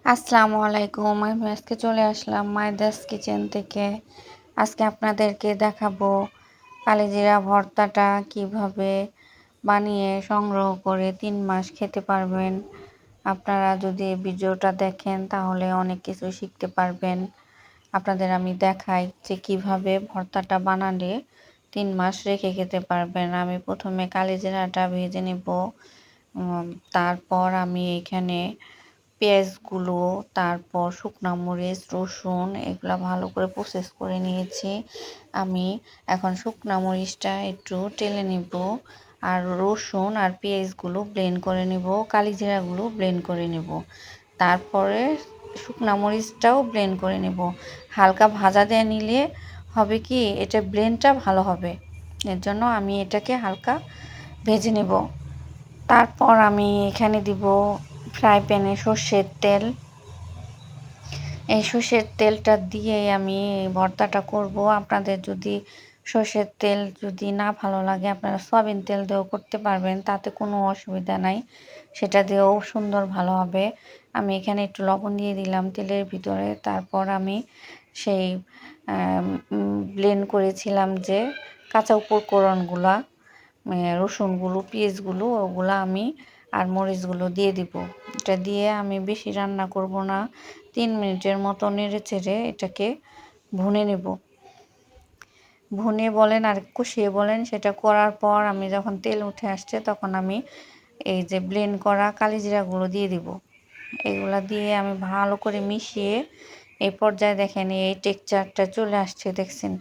আসসালামু আলাইকুম। আমি আজকে চলে আসলাম মাইদাস কিচেন থেকে। আজকে আপনাদেরকে দেখাবো কালিজিরা ভর্তাটা কিভাবে বানিয়ে সংগ্রহ করে ৩ মাস খেতে পারবেন। আপনারা যদি এই ভিডিওটা দেখেন তাহলে অনেক কিছু শিখতে পারবেন। আপনাদের আমি দেখাই যে কিভাবে ভর্তাটা বানালে ৩ মাস রেখে খেতে পারবেন। আমি প্রথমে কালিজিরাটা ভেজে নেব। তারপর আমি এখানে পেঁয়াজগুলো, তারপর শুকনা মরিচ, রসুন এগুলো ভালো করে প্রসেস করে নিয়েছি। আমি এখন শুকনা মরিচটা একটু টেলে নেব, আর রসুন আর পেঁয়াজগুলো ব্লেন্ড করে নেব, কালিজিরাগুলো ব্লেন্ড করে নেব। তারপরে শুকনা মরিচটাও ব্লেন্ড করে নেব। হালকা ভাজা দিয়ে নিলে হবে কি, এটা ব্লেন্ডটা ভালো হবে। এর জন্য আমি এটাকে হালকা ভেজে নেব। তারপর আমি এখানে দিব ফ্রাই প্যানে সর্ষের তেল। এই সর্ষের তেলটা দিয়ে আমি ভর্তাটা করব। আপনাদের যদি সর্ষের তেল যদি না ভালো লাগে আপনারা সয়াবিন তেল দিয়েও করতে পারবেন, তাতে কোনো অসুবিধা নাই, সেটা দিয়েও সুন্দর ভালো হবে। আমি এখানে একটু লবণ দিয়ে দিলাম তেলের ভিতরে। তারপর আমি সেই ব্লেন্ড করেছিলাম যে কাঁচা উপকরণগুলা, রসুনগুলো, পেঁয়াজগুলো, ওগুলো আমি আর মরিচগুলো দিয়ে দিব। এটা দিয়ে আমি বেশি রান্না করব না, 3 মিনিটের মতো নেড়ে চেড়ে এটাকে ভুনে নেব। ভুনে বলেন আর কষিয়ে বলেন, সেটা করার পর আমি যখন তেল উঠে আসছে তখন আমি এই যে ব্লেন্ড করা কালিজিরাগুলো দিয়ে দিব। এগুলা দিয়ে আমি ভালো করে মিশিয়ে এই পর্যায়ে দেখেন এই টেক্সচারটা চলে আসছে, দেখছেন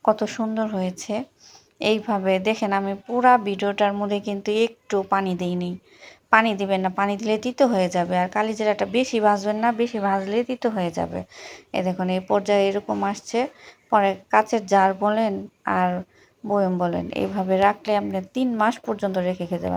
কত সুন্দর হয়েছে। এইভাবে দেখেন আমি পুরা ভিডিওটার মধ্যে কিন্তু একটু পানি দিইনি। পানি দিবেন না, পানি দিলে তিতো হয়ে যাবে। আর কালিজিরাটা বেশি ভাজবেন না, বেশি ভাজলে তিতো হয়ে যাবে। এই দেখুন এই পর্যায়ে এরকম আসছে। পরে কাচের জার বলেন আর বয়ম বলেন, এইভাবে রাখলে আপনি 3 মাস পর্যন্ত রেখে খেতে পারবেন।